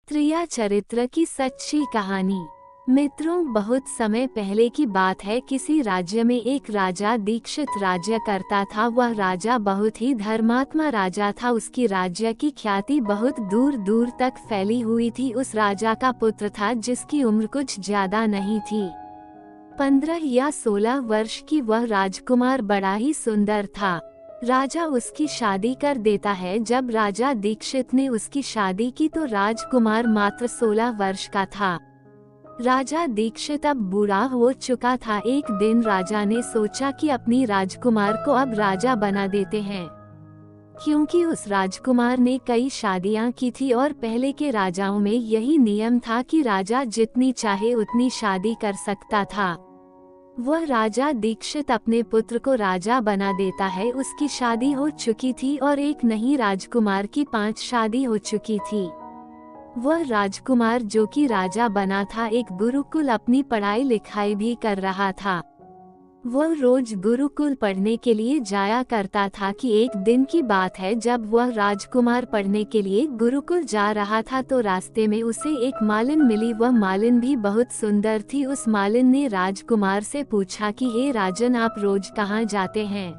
त्रिया चरित्र की सच्ची कहानी। मित्रों, बहुत समय पहले की बात है। किसी राज्य में एक राजा दीक्षित राज्य करता था। वह राजा बहुत ही धर्मात्मा राजा था। उसकी राज्य की ख्याति बहुत दूर दूर तक फैली हुई थी। उस राजा का पुत्र था जिसकी उम्र कुछ ज्यादा नहीं थी, 15 या 16 वर्ष की। वह राजकुमार बड़ा ही सुंदर था। राजा उसकी शादी कर देता है। जब राजा दीक्षित ने उसकी शादी की तो राजकुमार मात्र 16 वर्ष का था। राजा दीक्षित अब बूढ़ा हो चुका था। एक दिन राजा ने सोचा कि अपनी राजकुमार को अब राजा बना देते हैं, क्योंकि उस राजकुमार ने कई शादियां की थी और पहले के राजाओं में यही नियम था कि राजा जितनी चाहे उतनी शादी कर सकता था। वह राजा दीक्षित अपने पुत्र को राजा बना देता है। उसकी शादी हो चुकी थी और एक नई राजकुमार की 5 शादी हो चुकी थी। वह राजकुमार जो कि राजा बना था, एक गुरुकुल अपनी पढ़ाई लिखाई भी कर रहा था। वह रोज गुरुकुल पढ़ने के लिए जाया करता था कि एक दिन की बात है, जब वह राजकुमार पढ़ने के लिए गुरुकुल जा रहा था तो रास्ते में उसे एक मालिन मिली। वह मालिन भी बहुत सुंदर थी। उस मालिन ने राजकुमार से पूछा कि हे राजन, आप रोज कहाँ जाते हैं?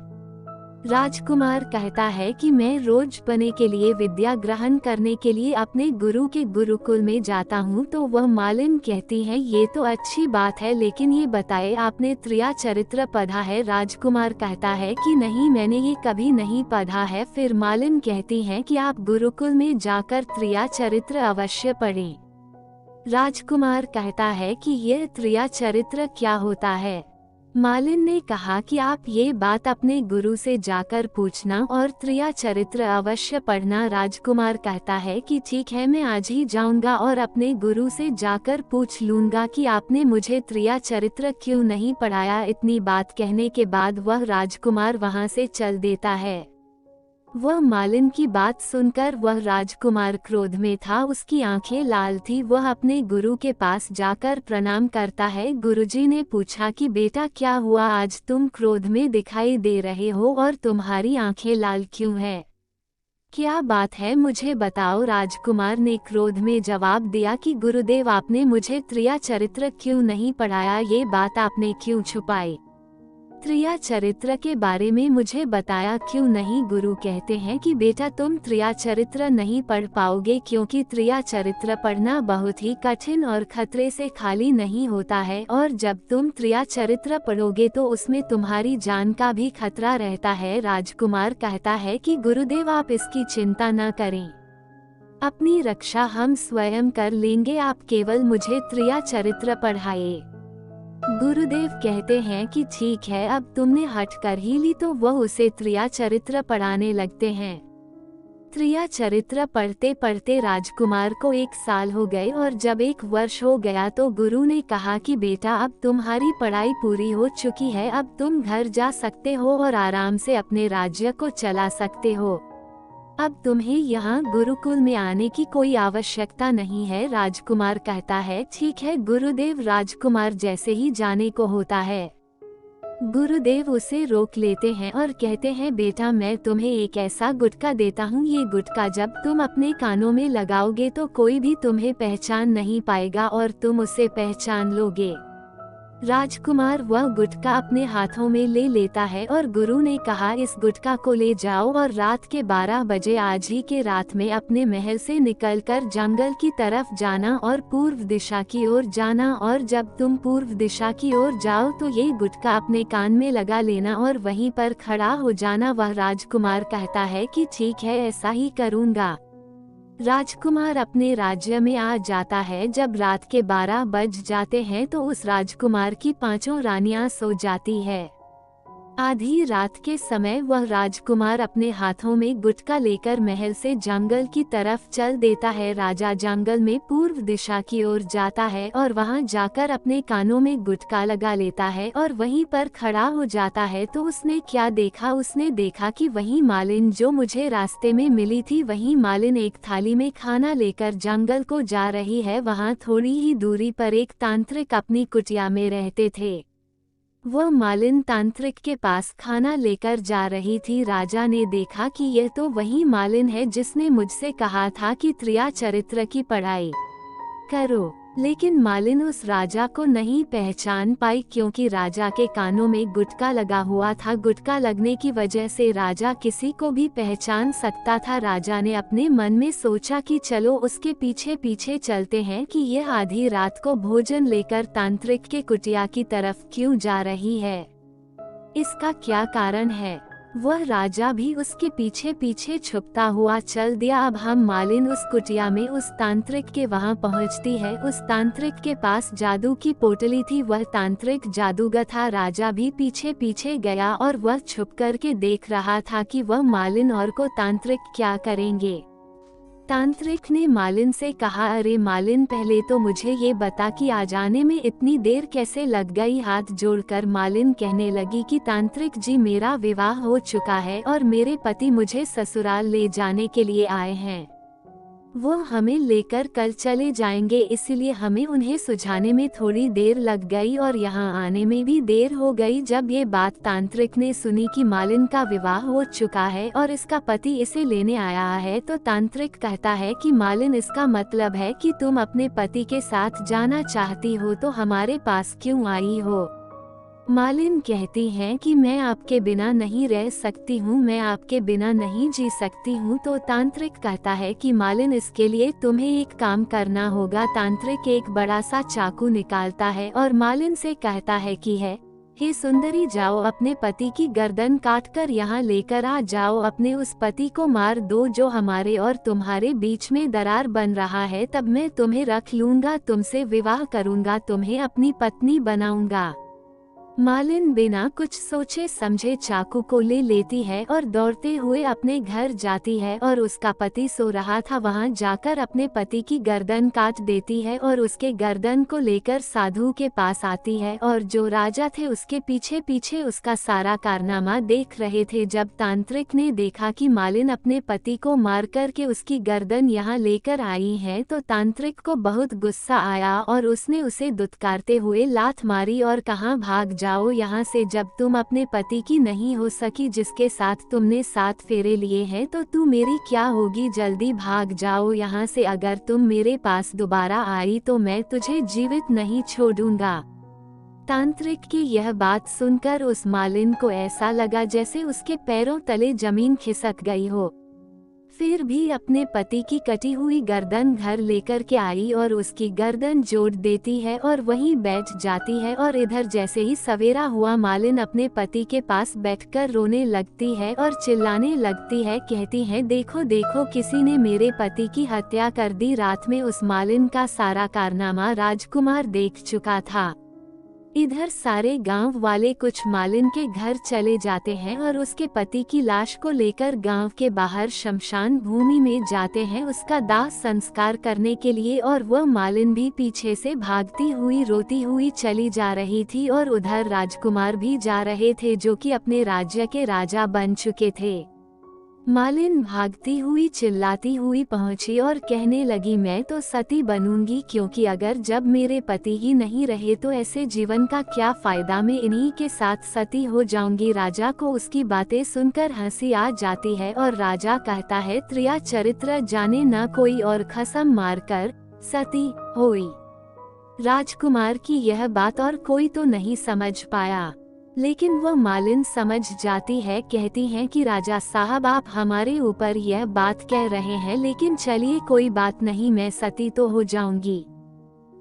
राजकुमार कहता है कि मैं रोज पढ़ने के लिए, विद्या ग्रहण करने के लिए अपने गुरु के गुरुकुल में जाता हूँ। तो वह मालिन कहती है, ये तो अच्छी बात है, लेकिन ये बताए आपने त्रिया चरित्र पढ़ा है? राजकुमार कहता है कि नहीं, मैंने ये कभी नहीं पढ़ा है। फिर मालिन कहती है कि आप गुरुकुल में जाकर त्रिया चरित्र अवश्य पढ़ें। राजकुमार कहता है कि यह त्रिया चरित्र क्या होता है? मालिन ने कहा कि आप ये बात अपने गुरु से जाकर पूछना और त्रिया चरित्र अवश्य पढ़ना। राजकुमार कहता है कि ठीक है, मैं आज ही जाऊंगा और अपने गुरु से जाकर पूछ लूंगा कि आपने मुझे त्रिया चरित्र क्यों नहीं पढ़ाया। इतनी बात कहने के बाद वह राजकुमार वहां से चल देता है। वह मालिन की बात सुनकर वह राजकुमार क्रोध में था। उसकी आंखें लाल थी। वह अपने गुरु के पास जाकर प्रणाम करता है। गुरुजी ने पूछा कि बेटा, क्या हुआ? आज तुम क्रोध में दिखाई दे रहे हो और तुम्हारी आंखें लाल क्यों है? क्या बात है, मुझे बताओ। राजकुमार ने क्रोध में जवाब दिया कि गुरुदेव, आपने मुझे त्रिया चरित्र क्यों नहीं पढ़ाया? ये बात आपने क्यों छुपाई? त्रिया चरित्र के बारे में मुझे बताया क्यों नहीं? गुरु कहते हैं कि बेटा, तुम त्रिया चरित्र नहीं पढ़ पाओगे, क्योंकि त्रिया चरित्र पढ़ना बहुत ही कठिन और खतरे से खाली नहीं होता है। और जब तुम त्रिया चरित्र पढ़ोगे तो उसमें तुम्हारी जान का भी खतरा रहता है। राजकुमार कहता है कि गुरुदेव, आप इसकी चिंता न करें, अपनी रक्षा हम स्वयं कर लेंगे, आप केवल मुझे त्रिया चरित्र पढ़ाइए। गुरुदेव कहते हैं कि ठीक है, अब तुमने हट कर ही ली। तो वह उसे त्रिया चरित्र पढ़ाने लगते हैं। त्रिया चरित्र पढ़ते पढ़ते राजकुमार को 1 साल हो गए और जब 1 वर्ष हो गया तो गुरु ने कहा कि बेटा, अब तुम्हारी पढ़ाई पूरी हो चुकी है, अब तुम घर जा सकते हो और आराम से अपने राज्य को चला सकते हो। अब तुम्हें यहाँ गुरुकुल में आने की कोई आवश्यकता नहीं है। राजकुमार कहता है ठीक है गुरुदेव। राजकुमार जैसे ही जाने को होता है, गुरुदेव उसे रोक लेते हैं और कहते हैं, बेटा, मैं तुम्हें एक ऐसा गुटखा देता हूँ। ये गुटखा जब तुम अपने कानों में लगाओगे तो कोई भी तुम्हें पहचान नहीं पाएगा और तुम उसे पहचान लोगे। राजकुमार वह गुटखा अपने हाथों में ले लेता है और गुरु ने कहा, इस गुटखा को ले जाओ और रात के 12 बजे आज ही के रात में अपने महल से निकलकर जंगल की तरफ जाना और पूर्व दिशा की ओर जाना। और जब तुम पूर्व दिशा की ओर जाओ तो ये गुटखा अपने कान में लगा लेना और वहीं पर खड़ा हो जाना। वह राजकुमार कहता है कि ठीक है, ऐसा ही करूँगा। राजकुमार अपने राज्य में आ जाता है। जब रात के 12 बज जाते हैं तो उस राजकुमार की 5 रानियां सो जाती है। आधी रात के समय वह राजकुमार अपने हाथों में गुटखा लेकर महल से जंगल की तरफ चल देता है। राजा जंगल में पूर्व दिशा की ओर जाता है और वहां जाकर अपने कानों में गुटखा लगा लेता है और वहीं पर खड़ा हो जाता है। तो उसने क्या देखा? उसने देखा कि वही मालिन जो मुझे रास्ते में मिली थी, वही मालिन एक थाली में खाना लेकर जंगल को जा रही है। वहां थोड़ी ही दूरी पर एक तांत्रिक अपनी कुटिया में रहते थे। वह मालिन तांत्रिक के पास खाना लेकर जा रही थी। राजा ने देखा कि यह तो वही मालिन है जिसने मुझसे कहा था कि त्रिया चरित्र की पढ़ाई करो, लेकिन मालिन उस राजा को नहीं पहचान पाई क्योंकि राजा के कानों में गुटका लगा हुआ था। गुटका लगने की वजह से राजा किसी को भी पहचान सकता था। राजा ने अपने मन में सोचा कि चलो उसके पीछे पीछे चलते हैं कि यह आधी रात को भोजन लेकर तांत्रिक के कुटिया की तरफ क्यों जा रही है, इसका क्या कारण है। वह राजा भी उसके पीछे पीछे छुपता हुआ चल दिया। अब हम मालिन उस कुटिया में उस तांत्रिक के वहां पहुंचती है। उस तांत्रिक के पास जादू की पोटली थी, वह तांत्रिक जादूगर था। राजा भी पीछे पीछे गया और वह छुप कर के देख रहा था कि वह मालिन और को तांत्रिक क्या करेंगे। तांत्रिक ने मालिन से कहा, अरे मालिन, पहले तो मुझे ये बता कि आ जाने में इतनी देर कैसे लग गई। हाथ जोड़कर मालिन कहने लगी कि तांत्रिक जी, मेरा विवाह हो चुका है और मेरे पति मुझे ससुराल ले जाने के लिए आए हैं। वो हमें लेकर कल चले जाएंगे, इसलिए हमें उन्हें सुझाने में थोड़ी देर लग गई और यहाँ आने में भी देर हो गई। जब ये बात तांत्रिक ने सुनी कि मालिन का विवाह हो चुका है और इसका पति इसे लेने आया है, तो तांत्रिक कहता है कि मालिन, इसका मतलब है कि तुम अपने पति के साथ जाना चाहती हो, तो हमारे पास क्यों आई हो। मालिन कहती हैं कि मैं आपके बिना नहीं रह सकती हूँ, मैं आपके बिना नहीं जी सकती हूँ। तो तांत्रिक कहता है कि मालिन, इसके लिए तुम्हें एक काम करना होगा। तांत्रिक एक बड़ा सा चाकू निकालता है और मालिन से कहता है कि हे सुंदरी, जाओ अपने पति की गर्दन काटकर यहाँ लेकर आ जाओ, अपने उस पति को मार दो जो हमारे और तुम्हारे बीच में दरार बन रहा है। तब मैं तुम्हें रख लूंगा, तुमसे विवाह करूंगा, तुम्हें अपनी पत्नी बनाऊंगा। मालिन बिना कुछ सोचे समझे चाकू को ले लेती है और दौड़ते हुए अपने घर जाती है और उसका पति सो रहा था, वहां जाकर अपने पति की गर्दन काट देती है और उसके गर्दन को लेकर साधु के पास आती है और जो राजा थे उसके पीछे पीछे उसका सारा कारनामा देख रहे थे। जब तांत्रिक ने देखा कि मालिन अपने पति को मार कर के उसकी गर्दन यहाँ लेकर आई है, तो तांत्रिक को बहुत गुस्सा आया और उसने उसे दुत्कारते हुए लात मारी और कहा, भाग जाओ यहाँ से, जब तुम अपने पति की नहीं हो सकी जिसके साथ तुमने 7 फेरे लिए हैं, तो तू मेरी क्या होगी। जल्दी भाग जाओ यहाँ से, अगर तुम मेरे पास दोबारा आई तो मैं तुझे जीवित नहीं छोड़ूंगा। तांत्रिक की यह बात सुनकर उस मालिन को ऐसा लगा जैसे उसके पैरों तले जमीन खिसक गई हो। फिर भी अपने पति की कटी हुई गर्दन घर लेकर के आई और उसकी गर्दन जोड़ देती है और वहीं बैठ जाती है। और इधर जैसे ही सवेरा हुआ, मालिन अपने पति के पास बैठकर रोने लगती है और चिल्लाने लगती है, कहती है, देखो देखो, किसी ने मेरे पति की हत्या कर दी। रात में उस मालिन का सारा कारनामा राजकुमार देख चुका था। इधर सारे गांव वाले कुछ मालिन के घर चले जाते हैं और उसके पति की लाश को लेकर गांव के बाहर शमशान भूमि में जाते हैं उसका दाह संस्कार करने के लिए। और वह मालिन भी पीछे से भागती हुई रोती हुई चली जा रही थी और उधर राजकुमार भी जा रहे थे जो कि अपने राज्य के राजा बन चुके थे। मालिन भागती हुई चिल्लाती हुई पहुंची और कहने लगी, मैं तो सती बनूंगी, क्योंकि अगर जब मेरे पति ही नहीं रहे तो ऐसे जीवन का क्या फायदा, मैं इन्हीं के साथ सती हो जाऊंगी। राजा को उसकी बातें सुनकर हंसी आ जाती है और राजा कहता है, त्रिया चरित्र जाने न कोई और खसम मारकर सती होई। राजकुमार की यह बात और कोई तो नहीं समझ पाया, लेकिन वह मालिन समझ जाती है। कहती हैं कि राजा साहब, आप हमारे ऊपर यह बात कह रहे हैं, लेकिन चलिए कोई बात नहीं, मैं सती तो हो जाऊंगी।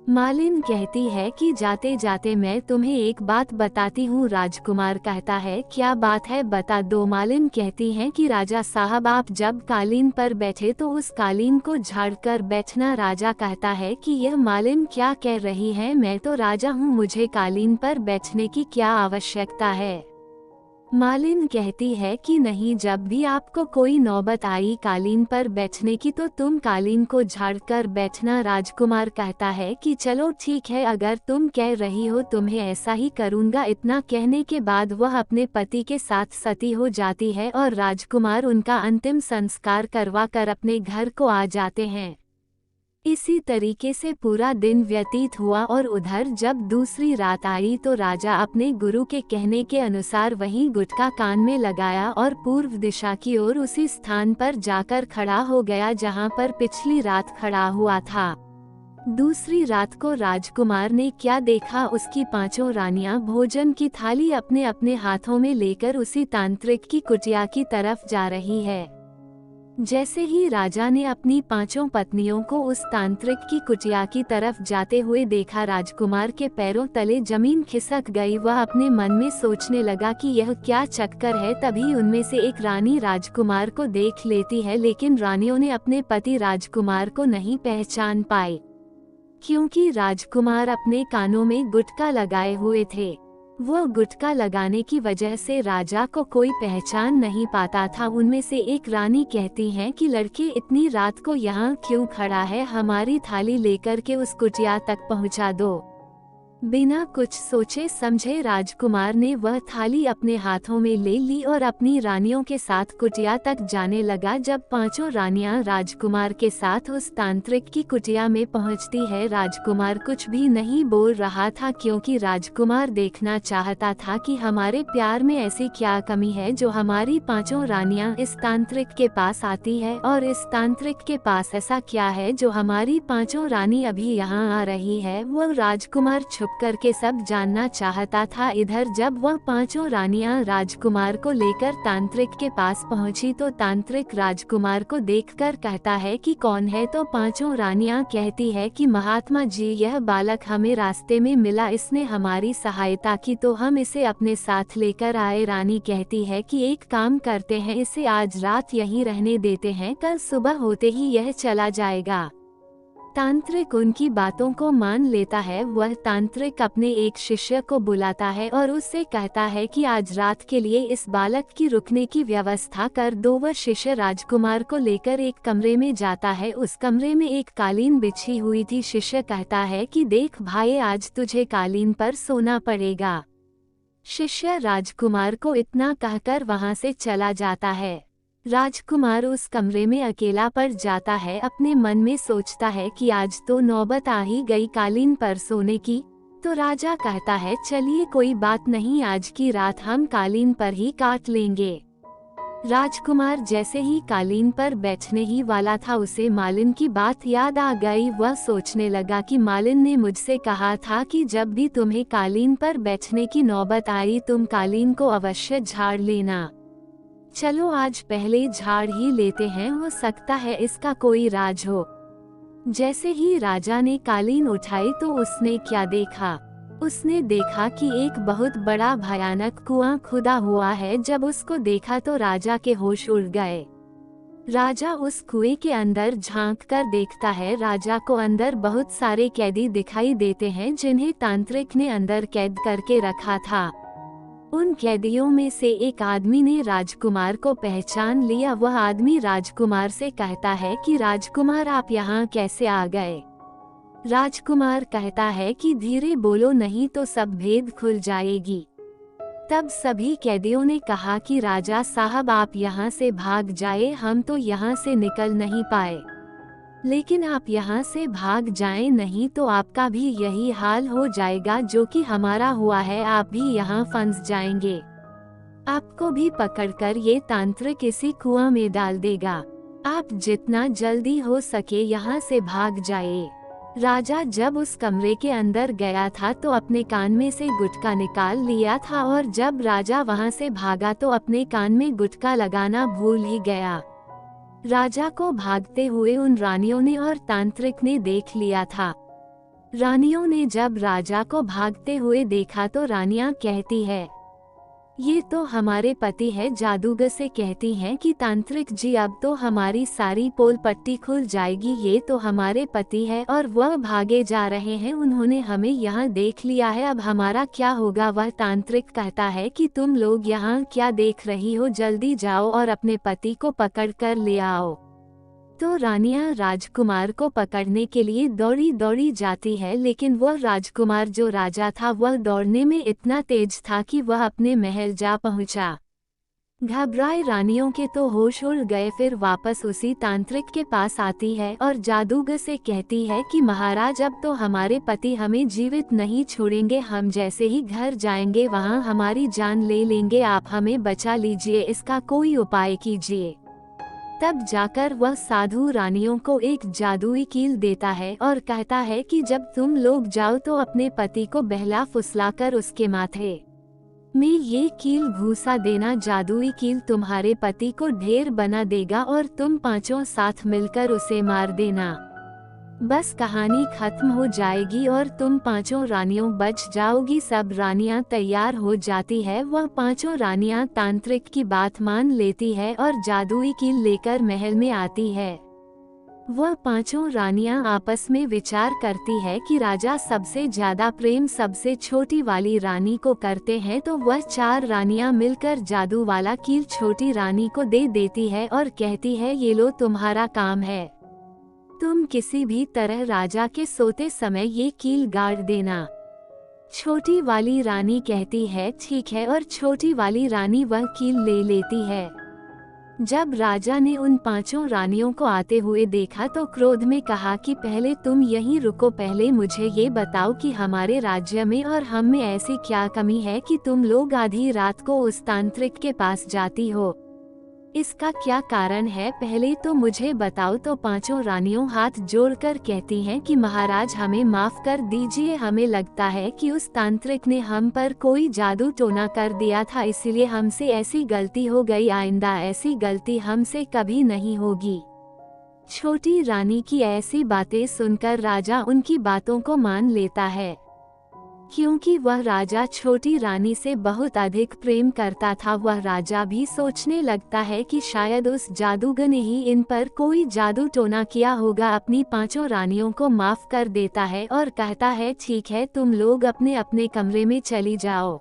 मालिन कहती है कि जाते जाते मैं तुम्हें एक बात बताती हूँ। राजकुमार कहता है, क्या बात है, बता दो। मालिन कहती हैं कि राजा साहब, आप जब कालीन पर बैठे तो उस कालीन को झाड़कर बैठना। राजा कहता है कि यह मालिन क्या कह रही है, मैं तो राजा हूँ, मुझे कालीन पर बैठने की क्या आवश्यकता है। मालिन कहती है कि नहीं, जब भी आपको कोई नौबत आई कालीन पर बैठने की तो तुम कालीन को झाड़कर बैठना। राजकुमार कहता है कि चलो ठीक है, अगर तुम कह रही हो तुम्हें ऐसा ही करूँगा। इतना कहने के बाद वह अपने पति के साथ सती हो जाती है और राजकुमार उनका अंतिम संस्कार करवा कर अपने घर को आ जाते हैं। इसी तरीके से पूरा दिन व्यतीत हुआ और उधर जब दूसरी रात आई तो राजा अपने गुरु के कहने के अनुसार वहीं गुटका कान में लगाया और पूर्व दिशा की ओर उसी स्थान पर जाकर खड़ा हो गया जहां पर पिछली रात खड़ा हुआ था। दूसरी रात को राजकुमार ने क्या देखा, उसकी पांचों रानियां भोजन की थाली अपने अपने हाथों में लेकर उसी तांत्रिक की कुटिया की तरफ जा रही है। जैसे ही राजा ने अपनी पांचों पत्नियों को उस तांत्रिक की कुटिया की तरफ जाते हुए देखा, राजकुमार के पैरों तले जमीन खिसक गई। वह अपने मन में सोचने लगा कि यह क्या चक्कर है। तभी उनमें से एक रानी राजकुमार को देख लेती है, लेकिन रानियों ने अपने पति राजकुमार को नहीं पहचान पाए, क्योंकि राजकुमार अपने कानों में गुटका लगाए हुए थे। वो गुटका लगाने की वजह से राजा को कोई पहचान नहीं पाता था। उनमें से एक रानी कहती है कि लड़के इतनी रात को यहाँ क्यों खड़ा है, हमारी थाली लेकर के उस कुटिया तक पहुँचा दो। बिना कुछ सोचे समझे राजकुमार ने वह थाली अपने हाथों में ले ली और अपनी रानियों के साथ कुटिया तक जाने लगा। जब पांचों रानियां राजकुमार के साथ उस तांत्रिक की कुटिया में पहुंचती है, राजकुमार कुछ भी नहीं बोल रहा था, क्योंकि राजकुमार देखना चाहता था कि हमारे प्यार में ऐसी क्या कमी है जो हमारी पांचों रानियां इस तांत्रिक के पास आती है, और इस तांत्रिक के पास ऐसा क्या है जो हमारी पांचों रानी अभी यहाँ आ रही है। वो राजकुमार छुप करके सब जानना चाहता था। इधर जब वह पांचों रानियां राजकुमार को लेकर तांत्रिक के पास पहुंची तो तांत्रिक राजकुमार को देखकर कहता है कि कौन है, तो पांचों रानियां कहती है कि महात्मा जी, यह बालक हमें रास्ते में मिला, इसने हमारी सहायता की तो हम इसे अपने साथ लेकर आए। रानी कहती है कि एक काम करते हैं, इसे आज रात यहीं रहने देते हैं, कल सुबह होते ही यह चला जाएगा। तांत्रिक उनकी बातों को मान लेता है। वह तांत्रिक अपने एक शिष्य को बुलाता है और उससे कहता है कि आज रात के लिए इस बालक की रुकने की व्यवस्था कर दो। वह शिष्य राजकुमार को लेकर एक कमरे में जाता है। उस कमरे में एक कालीन बिछी हुई थी। शिष्य कहता है कि देख भाई, आज तुझे कालीन पर सोना पड़ेगा। शिष्य राजकुमार को इतना कहकर वहां से चला जाता है। राजकुमार उस कमरे में अकेला पड़ जाता है। अपने मन में सोचता है कि आज तो नौबत आ ही गई कालीन पर सोने की। तो राजा कहता है चलिए कोई बात नहीं, आज की रात हम कालीन पर ही काट लेंगे। राजकुमार जैसे ही कालीन पर बैठने ही वाला था, उसे मालिन की बात याद आ गई। वह सोचने लगा कि मालिन ने मुझसे कहा था कि जब भी तुम्हें कालीन पर बैठने की नौबत आई तुम कालीन को अवश्य झाड़ लेना। चलो आज पहले झाड़ ही लेते हैं, हो सकता है इसका कोई राज हो। जैसे ही राजा ने कालीन उठाई तो उसने क्या देखा, उसने देखा कि एक बहुत बड़ा भयानक कुआं खुदा हुआ है। जब उसको देखा तो राजा के होश उड़ गए। राजा उस कुएं के अंदर झांक कर देखता है। राजा को अंदर बहुत सारे कैदी दिखाई देते हैं जिन्हें तांत्रिक ने अंदर कैद करके रखा था। उन कैदियों में से एक आदमी ने राजकुमार को पहचान लिया। वह आदमी राजकुमार से कहता है कि राजकुमार आप यहाँ कैसे आ गए। राजकुमार कहता है कि धीरे बोलो नहीं तो सब भेद खुल जाएगी। तब सभी कैदियों ने कहा कि राजा साहब आप यहाँ से भाग जाए, हम तो यहाँ से निकल नहीं पाए, लेकिन आप यहाँ से भाग जाएं नहीं तो आपका भी यही हाल हो जाएगा जो कि हमारा हुआ है, आप भी यहाँ फंस जाएंगे। आपको भी पकड़कर ये तांत्रिक इसी कुआं में डाल देगा। आप जितना जल्दी हो सके यहाँ से भाग जाए। राजा जब उस कमरे के अंदर गया था तो अपने कान में से गुटखा निकाल लिया था, और जब राजा वहाँ से भागा तो अपने कान में गुटखा लगाना भूल ही गया। राजा को भागते हुए उन रानियों ने और तांत्रिक ने देख लिया था। रानियों ने जब राजा को भागते हुए देखा तो रानियां कहती है ये तो हमारे पति है। जादूगर से कहती हैं कि तांत्रिक जी अब तो हमारी सारी पोल पट्टी खुल जाएगी, ये तो हमारे पति है और वह भागे जा रहे हैं, उन्होंने हमें यहाँ देख लिया है, अब हमारा क्या होगा। वह तांत्रिक कहता है कि तुम लोग यहाँ क्या देख रही हो, जल्दी जाओ और अपने पति को पकड़ कर ले आओ। तो रानियां राजकुमार को पकड़ने के लिए दौड़ी दौड़ी जाती है, लेकिन वह राजकुमार जो राजा था वह दौड़ने में इतना तेज था कि वह अपने महल जा पहुंचा। घबराए रानियों के तो होश उड़ गए। फिर वापस उसी तांत्रिक के पास आती है और जादूगर से कहती है कि महाराज, अब तो हमारे पति हमें जीवित नहीं छोड़ेंगे, हम जैसे ही घर जाएंगे वहाँ हमारी जान ले लेंगे, आप हमें बचा लीजिए, इसका कोई उपाय कीजिए। तब जाकर वह साधु रानियों को एक जादुई कील देता है और कहता है कि जब तुम लोग जाओ तो अपने पति को बहला फुसलाकर उसके माथे में ये कील घूसा देना। जादुई कील तुम्हारे पति को ढेर बना देगा और तुम पांचों साथ मिलकर उसे मार देना। बस कहानी खत्म हो जाएगी और तुम पांचों रानियों बच जाओगी। सब रानियां तैयार हो जाती है। वह पांचों रानियां तांत्रिक की बात मान लेती है और जादुई कील लेकर महल में आती है। वह पांचों रानियां आपस में विचार करती है कि राजा सबसे ज्यादा प्रेम सबसे छोटी वाली रानी को करते हैं, तो वह चार रानियां मिलकर जादू वाला कील छोटी रानी को दे देती है और कहती है, ये लो तुम्हारा काम है, तुम किसी भी तरह राजा के सोते समय ये कील गाड़ देना। छोटी वाली रानी कहती है ठीक है, और छोटी वाली रानी वह कील ले लेती है। जब राजा ने उन पांचों रानियों को आते हुए देखा तो क्रोध में कहा कि पहले तुम यहीं रुको, पहले मुझे ये बताओ कि हमारे राज्य में और हम में ऐसी क्या कमी है कि तुम लोग आधी रात को उस तांत्रिक के पास जाती हो, इसका क्या कारण है, पहले तो मुझे बताओ। तो पांचों रानियों हाथ जोड़कर कहती हैं कि महाराज हमें माफ कर दीजिए, हमें लगता है कि उस तांत्रिक ने हम पर कोई जादू टोना कर दिया था, इसलिए हमसे ऐसी गलती हो गई, आइंदा ऐसी गलती हमसे कभी नहीं होगी। छोटी रानी की ऐसी बातें सुनकर राजा उनकी बातों को मान लेता है, क्योंकि वह राजा छोटी रानी से बहुत अधिक प्रेम करता था। वह राजा भी सोचने लगता है कि शायद उस जादूगर ने ही इन पर कोई जादू टोना किया होगा। अपनी पांचों रानियों को माफ कर देता है और कहता है ठीक है, तुम लोग अपने अपने कमरे में चली जाओ।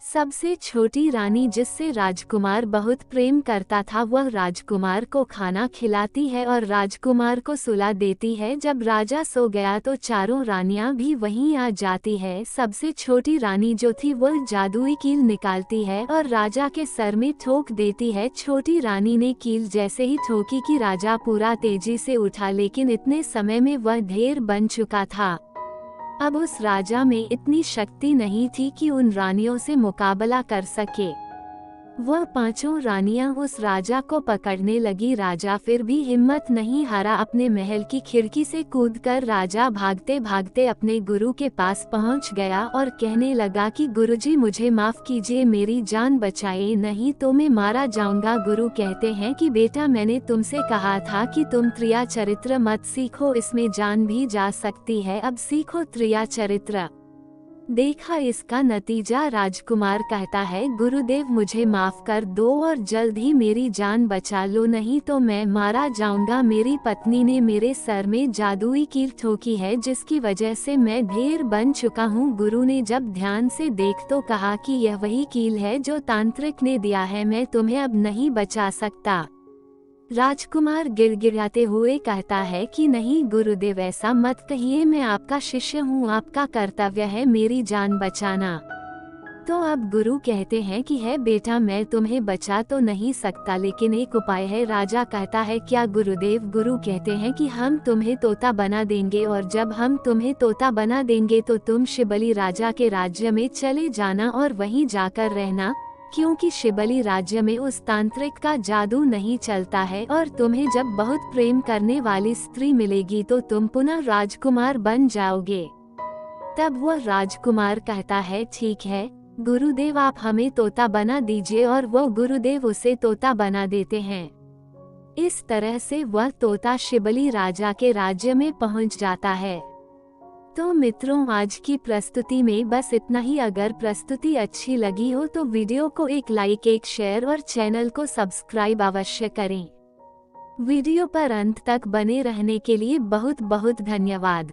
सबसे छोटी रानी, जिससे राजकुमार बहुत प्रेम करता था, वह राजकुमार को खाना खिलाती है और राजकुमार को सुला देती है। जब राजा सो गया तो चारों रानियां भी वहीं आ जाती है। सबसे छोटी रानी जो थी वह जादुई कील निकालती है और राजा के सर में ठोक देती है। छोटी रानी ने कील जैसे ही ठोकी कि राजा पूरा तेजी से उठा, लेकिन इतने समय में वह ढेर बन चुका था। अब उस राजा में इतनी शक्ति नहीं थी कि उन रानियों से मुकाबला कर सके। वह पांचों रानियां उस राजा को पकड़ने लगी। राजा फिर भी हिम्मत नहीं हारा, अपने महल की खिड़की से कूदकर राजा भागते भागते अपने गुरु के पास पहुंच गया और कहने लगा कि गुरुजी मुझे माफ कीजिए, मेरी जान बचाइए, नहीं तो मैं मारा जाऊंगा। गुरु कहते हैं कि बेटा, मैंने तुमसे कहा था कि तुम त्रिया चरित्र मत सीखो, इसमें जान भी जा सकती है, अब सीखो त्रिया चरित्र। देखा इसका नतीजा। राजकुमार कहता है गुरुदेव मुझे माफ कर दो और जल्द ही मेरी जान बचा लो, नहीं तो मैं मारा जाऊंगा। मेरी पत्नी ने मेरे सर में जादुई कील ठोकी है, जिसकी वजह से मैं ढेर बन चुका हूँ। गुरु ने जब ध्यान से देख तो कहा कि यह वही कील है जो तांत्रिक ने दिया है, मैं तुम्हें अब नहीं बचा सकता। राजकुमार गिड़गिड़ाते हुए कहता है कि नहीं गुरुदेव, ऐसा मत कहिए, मैं आपका शिष्य हूँ, आपका कर्तव्य है मेरी जान बचाना। तो अब गुरु कहते हैं कि है बेटा, मैं तुम्हें बचा तो नहीं सकता, लेकिन एक उपाय है। राजा कहता है क्या गुरुदेव? गुरु कहते हैं कि हम तुम्हें तोता बना देंगे, और जब हम तुम्हें तोता बना देंगे तो तुम शिबली राजा के राज्य में चले जाना और वहीं जाकर रहना, क्योंकि शिबली राज्य में उस तांत्रिक का जादू नहीं चलता है, और तुम्हें जब बहुत प्रेम करने वाली स्त्री मिलेगी तो तुम पुनः राजकुमार बन जाओगे। तब वह राजकुमार कहता है ठीक है गुरुदेव, आप हमें तोता बना दीजिए, और वह गुरुदेव उसे तोता बना देते हैं। इस तरह से वह तोता शिबली राजा के राज्य में पहुंच जाता है। तो मित्रों, आज की प्रस्तुति में बस इतना ही। अगर प्रस्तुति अच्छी लगी हो तो वीडियो को एक लाइक, एक शेयर और चैनल को सब्सक्राइब अवश्य करें। वीडियो पर अंत तक बने रहने के लिए बहुत बहुत धन्यवाद।